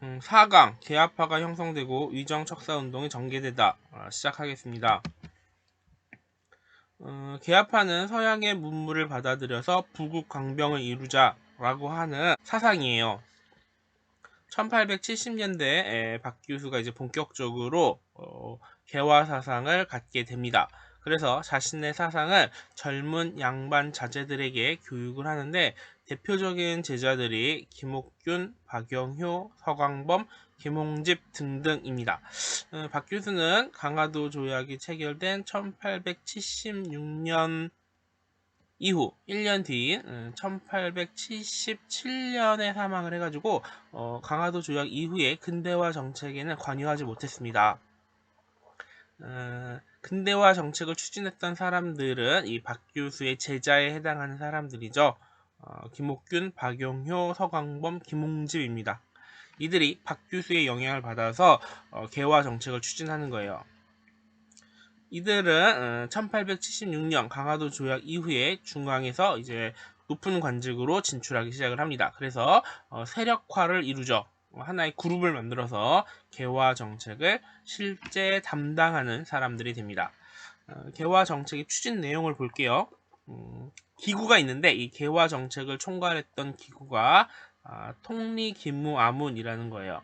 4강 계합파가 형성되고 위정척사운동이 전개되다. 시작하겠습니다. 계합파는 서양의 문물을 받아들여서 부국 강병을 이루자라고 하는 사상이에요. 1870년대에 박규수가 이제 본격적으로 개화 사상을 갖게 됩니다. 그래서 자신의 사상을 젊은 양반 자제들에게 교육을 하는데 대표적인 제자들이 김옥균, 박영효, 서광범, 김홍집 등등입니다. 박규수는 강화도 조약이 체결된 1876년 이후 1년 뒤인 1877년에 사망을 해가지고 강화도 조약 이후에 근대화 정책에는 관여하지 못했습니다. 근대화 정책을 추진했던 사람들은 이 박규수의 제자에 해당하는 사람들이죠. 김옥균, 박용효, 서광범, 김홍집입니다. 이들이 박규수의 영향을 받아서 개화 정책을 추진하는 거예요. 이들은 1876년 강화도 조약 이후에 중앙에서 이제 높은 관직으로 진출하기 시작을 합니다. 그래서 세력화를 이루죠. 하나의 그룹을 만들어서 개화 정책을 실제 담당하는 사람들이 됩니다. 개화 정책의 추진 내용을 볼게요. 기구가 있는데 이 개화 정책을 총괄했던 기구가 통리기무아문이라는 거예요.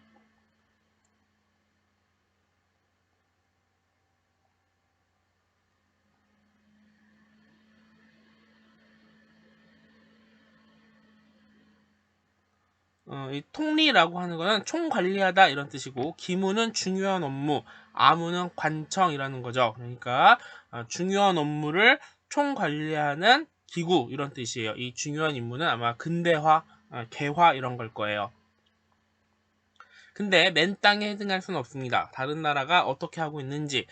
이 통리라고 하는 거는 총관리하다 이런 뜻이고 기무는 중요한 업무, 아무는 관청이라는 거죠. 그러니까 중요한 업무를 총관리하는 기구 이런 뜻이에요. 이 중요한 임무는 아마 근대화, 개화 이런 걸 거예요. 근데 맨 땅에 해당할 수는 없습니다. 다른 나라가 어떻게 하고 있는지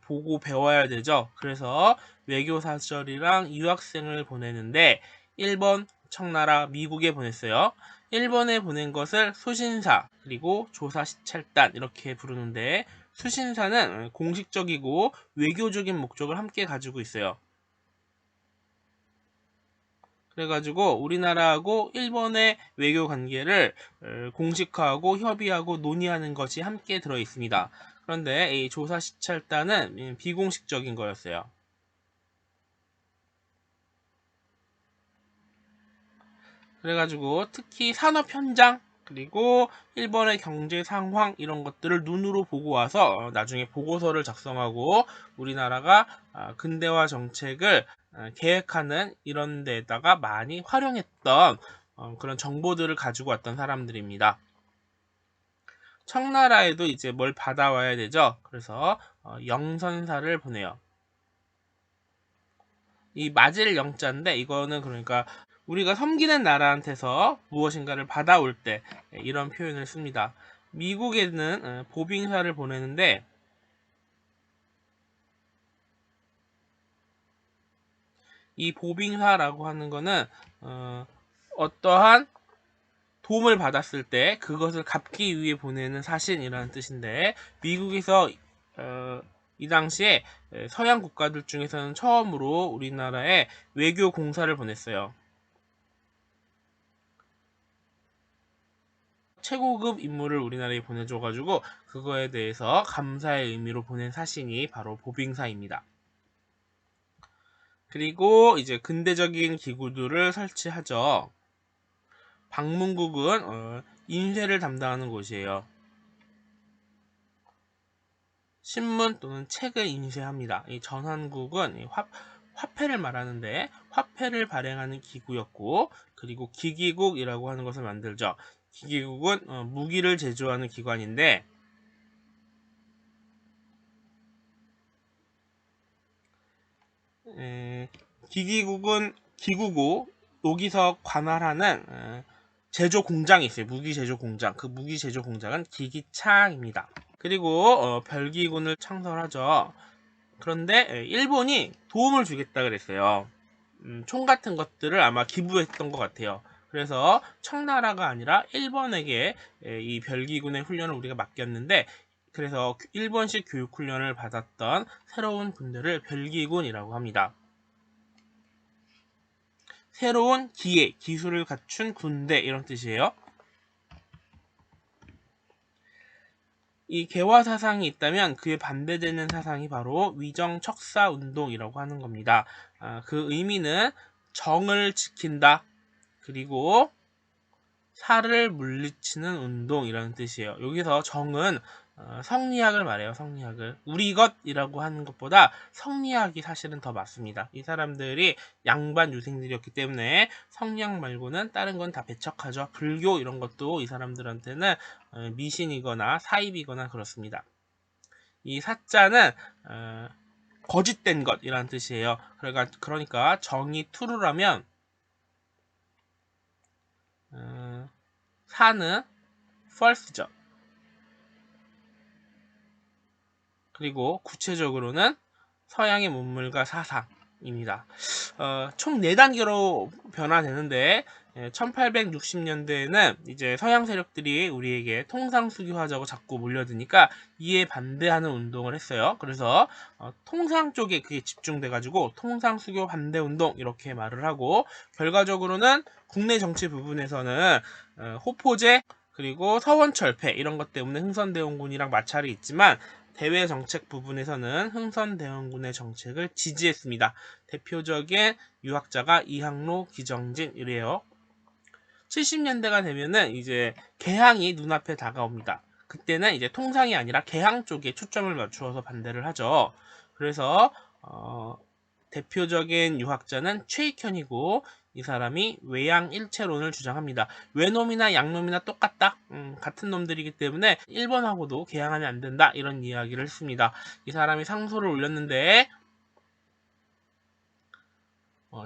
보고 배워야 되죠. 그래서 외교사절이랑 유학생을 보내는데 일본, 청나라, 미국에 보냈어요. 일본에 보낸 것을 수신사 그리고 조사시찰단 이렇게 부르는데 수신사는 공식적이고 외교적인 목적을 함께 가지고 있어요. 그래가지고 우리나라하고 일본의 외교 관계를 공식화하고 협의하고 논의하는 것이 함께 들어 있습니다. 그런데 이 조사시찰단은 비공식적인 거였어요. 그래가지고 특히 산업 현장 그리고 일본의 경제 상황 이런 것들을 눈으로 보고 와서 나중에 보고서를 작성하고 우리나라가 근대화 정책을 계획하는 이런 데다가 많이 활용했던 그런 정보들을 가지고 왔던 사람들입니다. 청나라에도 이제 뭘 받아와야 되죠. 그래서 영선사를 보내요. 이 맞을 영자인데 이거는 그러니까 우리가 섬기는 나라한테서 무엇인가를 받아올 때 이런 표현을 씁니다. 미국에는 보빙사를 보내는데 이 보빙사라고 하는 거는 어떠한 도움을 받았을 때 그것을 갚기 위해 보내는 사신이라는 뜻인데 미국에서 이 당시에 서양 국가들 중에서는 처음으로 우리나라에 외교 공사를 보냈어요. 최고급 인물을 우리나라에 보내줘가지고 그거에 대해서 감사의 의미로 보낸 사신이 바로 보빙사입니다. 그리고 이제 근대적인 기구들을 설치하죠. 방문국은 인쇄를 담당하는 곳이에요. 신문 또는 책을 인쇄합니다. 이 전환국은 화폐를 말하는데 화폐를 발행하는 기구였고 그리고 기기국이라고 하는 것을 만들죠. 기기국은 무기를 제조하는 기관인데 기기국은 기구고 여기서 관할하는 제조 공장이 있어요. 무기 제조 공장. 그 무기 제조 공장은 기기창입니다. 그리고 별기군을 창설하죠. 그런데 일본이 도움을 주겠다 그랬어요. 총 같은 것들을 아마 기부했던 것 같아요. 그래서 청나라가 아니라 일본에게 이 별기군의 훈련을 우리가 맡겼는데 그래서 일본식 교육 훈련을 받았던 새로운 군대를 별기군이라고 합니다. 새로운 기술을 갖춘 군대 이런 뜻이에요. 이 개화 사상이 있다면 그에 반대되는 사상이 바로 위정 척사 운동이라고 하는 겁니다. 그 의미는 정을 지킨다. 그리고 사를 물리치는 운동이라는 뜻이에요. 여기서 정은 성리학을 말해요. 성리학을. 우리 것이라고 하는 것보다 성리학이 사실은 더 맞습니다. 이 사람들이 양반 유생들이었기 때문에 성리학 말고는 다른 건 다 배척하죠. 불교 이런 것도 이 사람들한테는 미신이거나 사입이거나 그렇습니다. 이 사자는 거짓된 것이라는 뜻이에요. 그러니까 정이 true라면 사는 false죠. 그리고 구체적으로는 서양의 문물과 사상입니다. 총 4단계로 변화되는데 1860년대에는 이제 서양 세력들이 우리에게 통상수교하자고 자꾸 몰려드니까 이에 반대하는 운동을 했어요. 그래서 통상 쪽에 그게 집중돼가지고 통상수교 반대운동 이렇게 말을 하고, 결과적으로는 국내 정치 부분에서는 호포제 그리고 서원철폐 이런 것 때문에 흥선대원군이랑 마찰이 있지만 대외 정책 부분에서는 흥선대원군의 정책을 지지했습니다. 대표적인 유학자가 이항로, 기정진이래요. 70년대가 되면은 이제 개항이 눈앞에 다가옵니다. 그때는 이제 통상이 아니라 개항 쪽에 초점을 맞추어서 반대를 하죠. 그래서 대표적인 유학자는 최익현이고, 이 사람이 외양일체론을 주장합니다. 외놈이나 양놈이나 똑같다. 같은 놈들이기 때문에 일본하고도 개항하면 안 된다. 이런 이야기를 했습니다. 이 사람이 상소를 올렸는데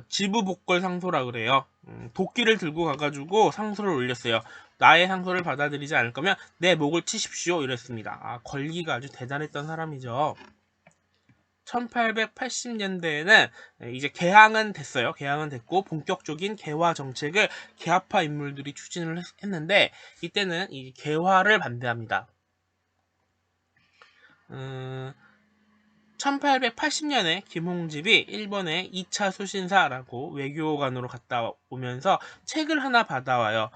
지부복걸 상소라 그래요. 도끼를 들고 가가지고 상소를 올렸어요. 나의 상소를 받아들이지 않을 거면 내 목을 치십시오. 이랬습니다. 걸기가 아주 대단했던 사람이죠. 1880년대에는 이제 개항은 됐어요. 개항은 됐고 본격적인 개화 정책을 개화파 인물들이 추진을 했는데 이때는 이 개화를 반대합니다. 1880년에 김홍집이 일본의 2차 수신사라고 외교관으로 갔다 오면서 책을 하나 받아와요.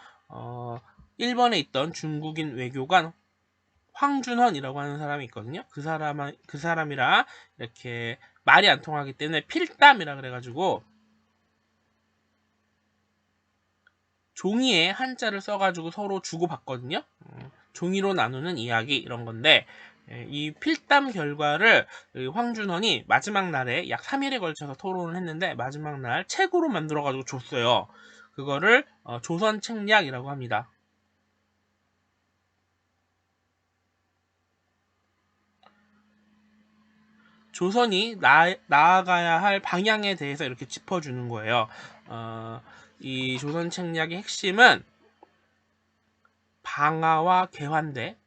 일본에 있던 중국인 외교관 황준헌이라고 하는 사람이 있거든요. 그 사람이랑 이렇게 말이 안 통하기 때문에 필담이라 그래가지고 종이에 한자를 써가지고 서로 주고받거든요. 종이로 나누는 이야기 이런 건데, 이 필담 결과를 황준헌이 마지막 날에 약 3일에 걸쳐서 토론을 했는데 마지막 날 책으로 만들어가지고 줬어요. 그거를 조선책략이라고 합니다. 조선이 나아가야 할 방향에 대해서 이렇게 짚어주는 거예요. 이 조선 책략의 핵심은 방화와 개화인데,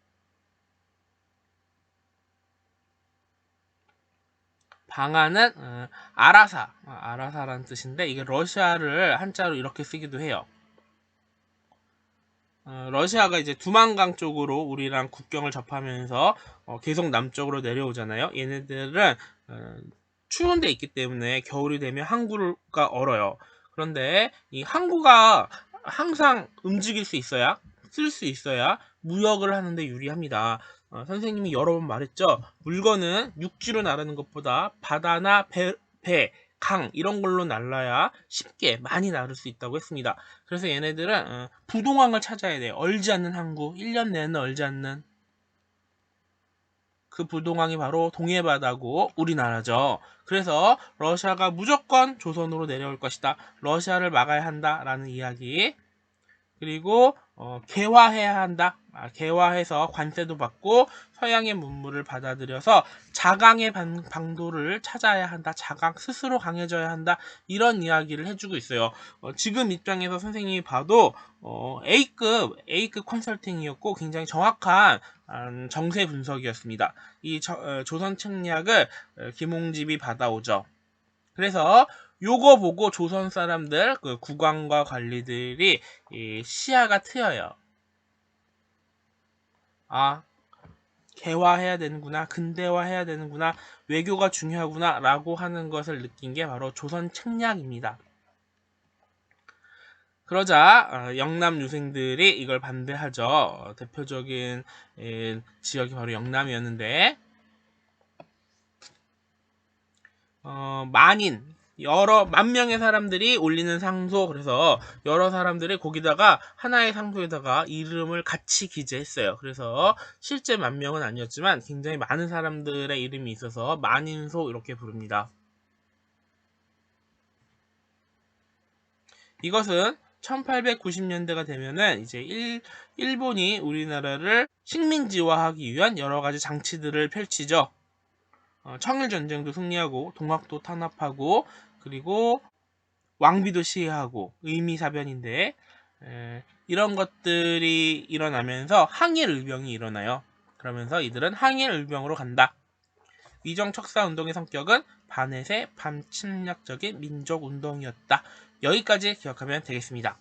방화는 아라사라는 뜻인데 이게 러시아를 한자로 이렇게 쓰기도 해요. 러시아가 이제 두만강 쪽으로 우리랑 국경을 접하면서 계속 남쪽으로 내려오잖아요. 얘네들은 추운 데 있기 때문에 겨울이 되면 항구가 얼어요. 그런데 이 항구가 항상 움직일 수 있어야, 쓸 수 있어야 무역을 하는데 유리합니다. 선생님이 여러 번 말했죠. 물건은 육지로 나르는 것보다 바다나 배, 강 이런 걸로 날라야 쉽게 많이 나를 수 있다고 했습니다. 그래서 얘네들은 부동항을 찾아야 돼요. 얼지 않는 항구, 1년 내내 얼지 않는 그 부동항이 바로 동해바다고 우리나라죠. 그래서 러시아가 무조건 조선으로 내려올 것이다. 러시아를 막아야 한다라는 이야기. 그리고 개화해야 한다. 개화해서 관세도 받고 서양의 문물을 받아들여서 자강의 방도를 찾아야 한다. 자강 스스로 강해져야 한다. 이런 이야기를 해주고 있어요. 지금 입장에서 선생님이 봐도 A급 컨설팅이었고 굉장히 정확한 정세 분석이었습니다. 이 조선 책략을 김홍집이 받아오죠. 그래서 요거 보고 조선 사람들, 그 국왕과 관리들이 시야가 트여요. 개화해야 되는구나, 근대화해야 되는구나, 외교가 중요하구나 라고 하는 것을 느낀 게 바로 조선 책략입니다. 그러자 영남 유생들이 이걸 반대하죠. 대표적인 지역이 바로 영남이었는데 여러 만 명의 사람들이 올리는 상소, 그래서 여러 사람들이 거기다가 하나의 상소에다가 이름을 같이 기재했어요. 그래서 실제 만 명은 아니었지만 굉장히 많은 사람들의 이름이 있어서 만인소 이렇게 부릅니다. 이것은 1890년대가 되면은 이제 일본이 우리나라를 식민지화하기 위한 여러 가지 장치들을 펼치죠. 청일전쟁도 승리하고 동학도 탄압하고 그리고 왕비도 시해하고 의미사변인데 이런 것들이 일어나면서 항일의병이 일어나요. 그러면서 이들은 항일의병으로 간다. 위정척사운동의 성격은 반해세, 반침략적인 민족운동이었다. 여기까지 기억하면 되겠습니다.